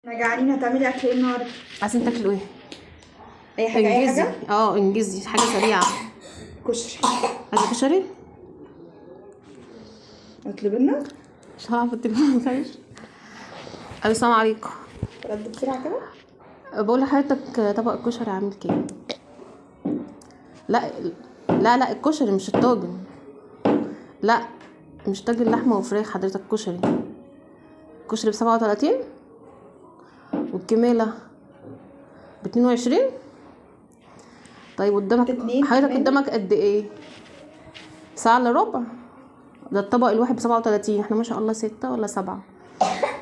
احنا جعانين. هتعملي اكل ايه النهارده؟ عايزين تاكلوا ايه؟ اي حاجه اي انجزي. حاجه. انجزي حاجه سريعه. كشري. عايزه كشري؟ اطلب لنا. مش هعرف التليفون خالص. السلام عليكم. رد بسرعه كده. بقول لحضرتك طبق كشري عامل كام؟ لا لا الكشري مش الطاجن. لا مش طاجن لحمه وفراخ حضرتك، كشري. كشري ب37 والكماله ب22. طيب قدامك اتنين حضرتك كمان. قدامك قد ايه؟ ساعه الا ربع. ده الطبق الواحد ب37، احنا ما شاء الله 6 ولا 7.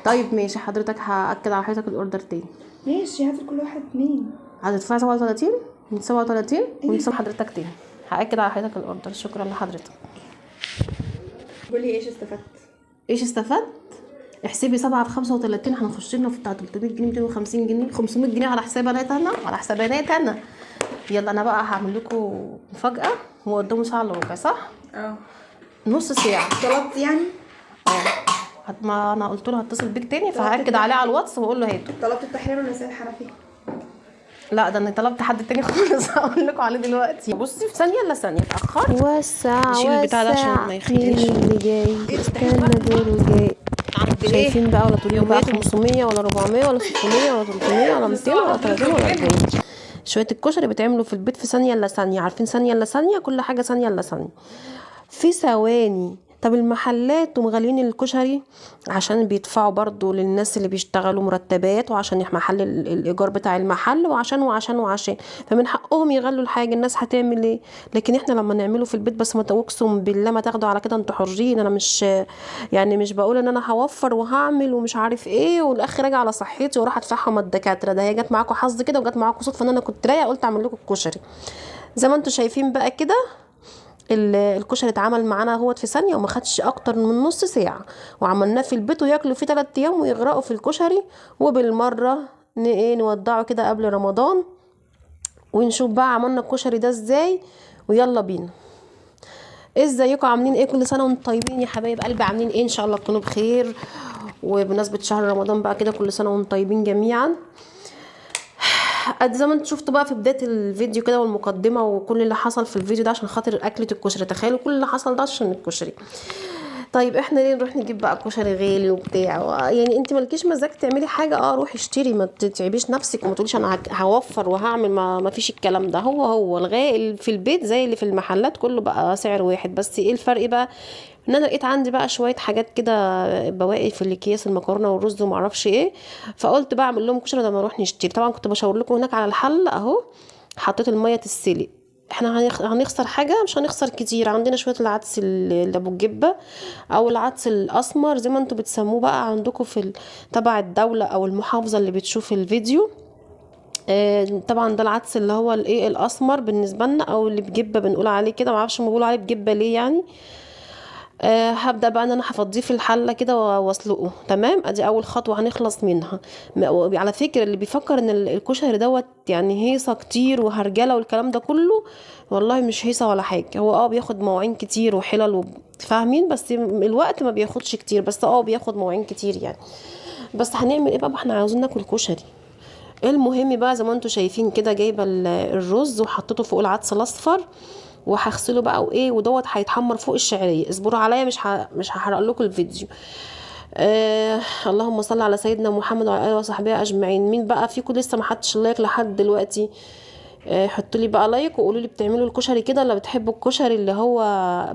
طيب ماشي حضرتك، هأكد على حضرتك الاوردر تاني. ماشي، هات كل واحد 2. هتدفعي 37 من 37 ونسيب حضرتك تاني. هأكد على حضرتك الاوردر. شكرا لحضرتك. قولي ايش استفدت؟ ايش استفدت؟ احسبي 7 في 35 هنخش لنا في بتاع 300 جنيه 250 جنيه 500 جنيه على حسابات انا، على حسابات انا. يلا انا بقى هعمل لكم مفاجأة. هو قدامه ساعة الا ربع صح؟ نص ساعة. طلبت يعني؟ ما انا قلت له هتصل بيك تاني، فهاكد عليه على الواتس واقول له هاته. طلبت التحرير ولا سيد حنفي؟ لا ده انا طلبت حد تاني خالص. هقول لكم عليه دلوقتي. بصي في ثانيه الا ثانيه اتاخرت. وسع نشيل البتاع ده عشان ما يخليش. مين اللي جاي؟ استنى دول الجاي. شايفين بقى؟ ولا تقولي بقى 500 ولا 400 ولا 600 ولا 300 ولا 200 ولا 30 ولا 40. شويه الكشري بيتعملوا في البيت في ثانيه الا ثانيه. عارفين ثانيه الا ثانيه؟ كل حاجه ثانيه الا ثانيه، في ثواني. طب المحلات ومغالين الكشري عشان بيدفعوا برضو للناس اللي بيشتغلوا مرتبات، وعشان محل الايجار بتاع المحل، وعشان فمن حقهم يغلوا الحاجه. الناس هتعمل ايه؟ لكن احنا لما نعمله في البيت بس، ما اقسم بالله ما تاخدوا على كده، انتوا حرين. انا مش يعني مش بقول ان انا هوفر وهعمل ومش عارف ايه والاخر راجع على صحتي واروح ادفعهم الدكاتره. ده هي جت معاكم حظ كده، وجت معاكم صدفه ان انا كنت رايقه قلت اعمل لكم الكشري زي ما انتوا شايفين بقى كده. الكشري اتعمل معانا اهوت في ثانيه، وما خدش اكتر من نص ساعه، وعملناه في البيت وياكلوا فيه 3 ايام ويغرقوا في الكشري. وبالمره نودعه كده قبل رمضان، ونشوف بقى عملنا الكشري ده ازاي. ويلا بينا. ازيكم عاملين ايه؟ كل سنه وانتم طيبين يا حبايب قلبي. عاملين ايه؟ ان شاء الله تكونوا بخير. وبمناسبه شهر رمضان بقى كده، كل سنه وانتم طيبين جميعا. زي ما انتوا شفتوا بقى في بدايه الفيديو كده والمقدمه وكل اللي حصل في الفيديو ده عشان خاطر اكله الكشري. تخيلوا كل اللي حصل ده عشان الكشري. طيب احنا ليه نروح نجيب بقى كشري غالي وبتاع؟ يعني انت مالكيش مزاج تعملي حاجه، روحي اشتري، ما تتعبيش نفسك وما تقوليش انا هوفر وهعمل. ما فيش الكلام ده. هو الغالي في البيت زي اللي في المحلات، كله بقى سعر واحد. بس ايه الفرق بقى؟ ان انا لقيت عندي بقى شويه حاجات كده بواقي في الاكياس، المكرونه والرز وما اعرفش ايه، فقلت بقى اعمل لهم كشري لما اروح نشتري. طبعا كنت بشاور لكم هناك على الحل اهو. حطيت الميه تتسلق. احنا هنخسر حاجه؟ مش هنخسر كتير. عندنا شويه العدس اللي ابو الجبه، او العدس الاسمر زي ما انتوا بتسموه بقى عندكم في تبع الدوله او المحافظه اللي بتشوف الفيديو. طبعا ده العدس اللي هو الايه الاسمر بالنسبه لنا، او اللي بجبه بنقول عليه كده. معرفش ما بيقولوا عليه بجبه ليه يعني. هبدأ بقى ان انا هفضيه في الحلة كده واسلقه. تمام، ادي اول خطوة هنخلص منها. على فكرة اللي بيفكر ان الكشري دوت يعني هيصة كتير وهرجلة والكلام ده كله، والله مش هيصة ولا حاجة. هو بياخد مواعين كتير وحلل فاهمين، بس الوقت ما بياخدش كتير، بس بياخد مواعين كتير يعني. بس هنعمل ايه بقى؟ احنا عاوزين ناكل كشري. المهم بقى زي ما انتوا شايفين كده، جايبه الرز وحطيته فوق العدس الاصفر، وهغسله بقى ودوت هيتحمر فوق الشعريه. اصبروا عليا، مش هحرق لكم الفيديو. اللهم صل على سيدنا محمد وعلى اله وصحبه اجمعين. مين بقى فيكم لسه ما حطش اللايك لحد دلوقتي؟ حطوا لي بقى لايك وقولوا لي بتعملوا الكشري كده ولا بتحبوا الكشري اللي هو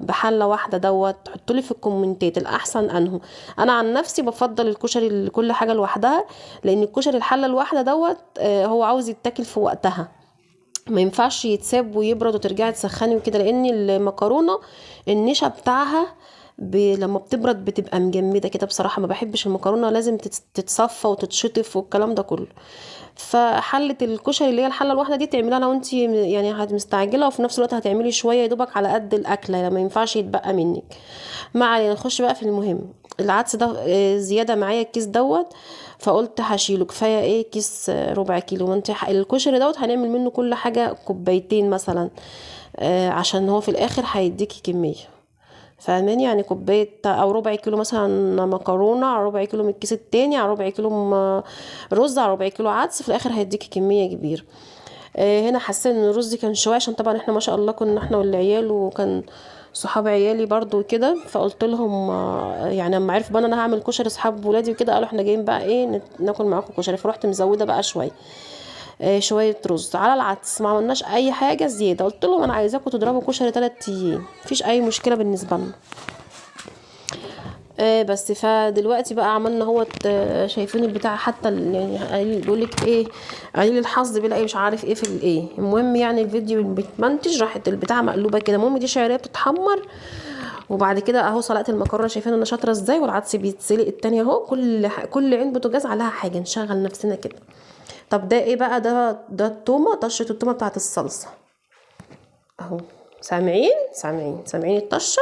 بحله واحده دوت. حطوا لي في الكومنتات الاحسن انه. انا عن نفسي بفضل الكشري اللي كل حاجه لوحدها، لان الكشري الحله الواحده دوت هو عاوز يتاكل في وقتها، ما ينفعش يتساب ويبرد وترجعي تسخني وكده، لان المكرونه النشا بتاعها لما بتبرد بتبقى مجمده كده. بصراحه ما بحبش المكرونه، لازم تتصفى وتتشطف والكلام ده كله. فحله الكشري اللي هي الحله الواحده دي تعمليها لو انت يعني مستعجله، وفي نفس الوقت هتعملي شويه يا دوبك على قد الاكله، ما ينفعش يتبقى منك. ما علينا، نخش بقى في المهم. العدس ده زياده معايا الكيس دوت، فقلت هشيله. كفايه كيس ربع كيلو. وانت الكشري دوت هنعمل منه كل حاجه كوبايتين مثلا، عشان هو في الاخر هيديكي كميه. فاهماني؟ يعني كوبايه او ربع كيلو مثلا مكرونه، على ربع كيلو من الكيس التاني، على ربع كيلو رز، على ربع كيلو عدس، في الاخر هيديكي كميه كبيره. هنا حسيت ان الرز كان شويه، عشان طبعا احنا ما شاء الله كنا احنا والعيال، وكان صحاب عيالي برضو وكده، فقلت لهم يعني لما عرفوا بقى انا هعمل كشري اصحاب ولادي وكده، قالوا احنا جايين بقى ايه ناكل معاكم كشري، فرحت مزوده بقى شويه رز على العدس، ما عملناش اي حاجه زياده. قلت لهم انا عايزاكم تضربوا كشري 3 ايام، مفيش اي مشكله بالنسبه لنا. بس فدلوقتي بقى عملنا هو شايفين البتاع، حتى يعني بيقول لك ايه، قليل الحظ بيلاقي مش عارف ايه في الايه. المهم يعني الفيديو بتمنتج، راحت البتاع مقلوبه كده. المهم دي شعريه بتتحمر، وبعد كده اهو سلقت المكرونه، شايفين انا شاطره ازاي، والعدس بيتسلق التاني اهو. كل عين بوتاجاز عليها حاجه، نشغل نفسنا كده. طب ده ايه بقى؟ ده التومه، طشه التومه بتاعت الصلصه اهو. سامعين الطشه.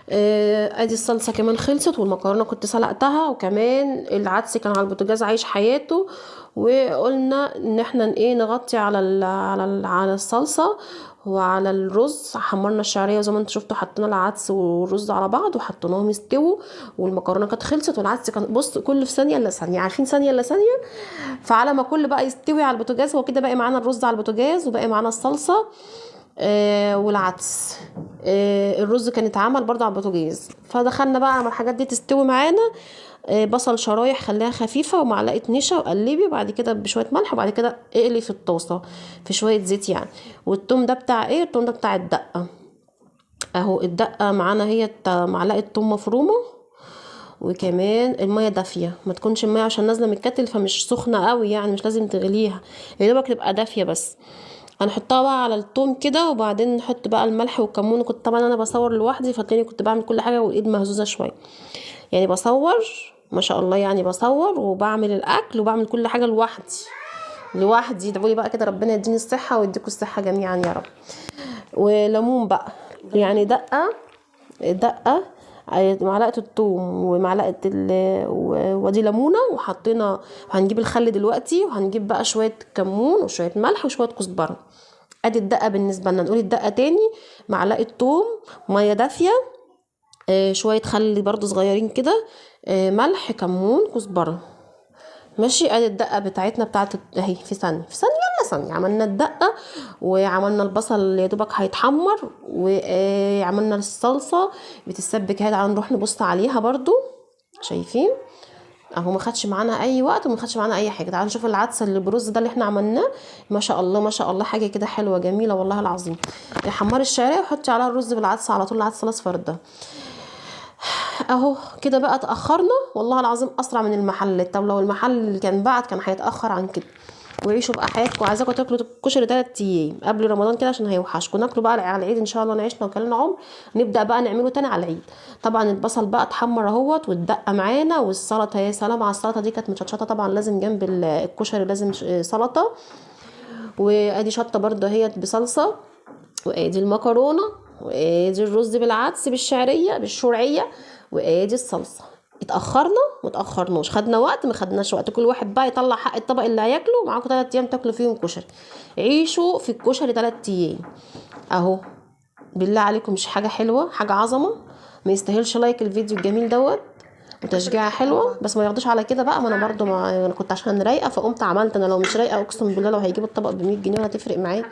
ادي الصلصه كمان خلصت، والمكرونه كنت سلقتها، وكمان العدس كان على البوتاجاز عايش حياته. وقلنا ان احنا ايه نغطي على الصلصه وعلى الرز. حمرنا الشعريه زي ما انتوا شفتوا، حطينا العدس والرز على بعض وحطيناهم يستووا، والمكرونه كانت خلصت، والعدس كان بص كل في ثانيه الا ثانيه، عارفين ثانيه الا ثانيه. فعلى ما كل بقى يستوي على البوتاجاز، هو كده باقي معانا الرز على البوتاجاز، وباقي معانا الصلصه والعدس. الرز كان اتعمل برضه على البوتاجاز. فدخلنا بقى على الحاجات دي تستوي معانا. بصل شرايح خليها خفيفه، ومعلقه نشا، وقلبي، وبعد كده بشويه ملح، وبعد كده اقلي في الطاسه في شويه زيت يعني. والثوم ده بتاع ايه؟ الثوم ده بتاع الدقه اهو. الدقه معانا هي معلقه ثوم مفرومه، وكمان الميه دافيه، ما تكونش الميه عشان نازله من الكتل فمش سخنه قوي، يعني مش لازم تغليها، يا دوبك تبقى دافيه بس. هنحطها بقى على الثوم كده، وبعدين نحط بقى الملح والكمون. كنت طبعا انا بصور لوحدي، فتلاقيني كنت بعمل كل حاجه والايد مهزوزه شويه، يعني بصور ما شاء الله، يعني بصور وبعمل الاكل وبعمل كل حاجه لوحدي. ادعوا لي بقى كده ربنا يديني الصحه ويديكم الصحه جميعا يا رب. وليمون بقى، يعني دقه معلقه الثوم ومعلقه ودي ليمونه، وحطينا. هنجيب الخل دلوقتي، وهنجيب بقى شويه كمون وشويه ملح وشويه كزبره. ادي الدقه بالنسبه لنا. نقول الدقه تاني: معلقه ثوم، ميه دافيه، شويه خل برضو صغيرين كده، ملح، كمون، كزبره. ماشي. ادي الدقه بتاعتنا بتاعت اهي، في ثانيه الا ثانيه عملنا الدقه، وعملنا البصل يا دوبك هيتحمر، وعملنا الصلصه بتتسبك اهي. تعالوا نروح نبص عليها برضو. شايفين اهو، ما خدش معانا اي وقت وما خدش معانا اي حاجه. تعالوا نشوف العدس اللي برز ده اللي احنا عملناه. ما شاء الله ما شاء الله، حاجه كده حلوه جميله والله العظيم. حمري الشعريه وحطي عليها الرز بالعدس على طول، العدس الاصفر ده اهو. كده بقى اتاخرنا والله العظيم، اسرع من المحل. طب لو المحل كان بعد كان هيتاخر عن كده. وعيشوا بقى حياتكم. عايزاكم تاكلوا الكشري 3 ايام قبل رمضان كده، عشان هيوحشكم. ناكلوا بقى على العيد ان شاء الله، نعيشنا وكلنا عمر. نبدا بقى نعمله تاني على العيد. طبعا البصل بقى اتحمر اهوت، والدقه معانا، والسلطه. يا سلام على السلطه دي، كانت مشطشطه طبعا، لازم جنب الكشري لازم سلطه. وادي شطه برده اهيت بصلصه، وادي المكرونه، وادي الرز بالعدس بالشرعيه، وادي الصلصه. اتاخرنا ما اتاخرناش، خدنا وقت ما خدناش وقت. كل واحد بقى يطلع حق الطبق اللي هياكله. معاكم 3 ايام تاكلوا فيهم كشري. عيشوا في الكشري 3 ايام اهو. بالله عليكم، مش حاجه حلوه، حاجه عظمه، ما يستاهلش لايك الفيديو الجميل دوت وتشجيعه حلوه. بس ما ياخدوش على كده بقى، ما انا برضو انا كنت عشان رايقه فقمت عملت. انا لو مش رايقه اقسم بالله لو هيجيب الطبق ب100 جنيه ولا تفرق معايا.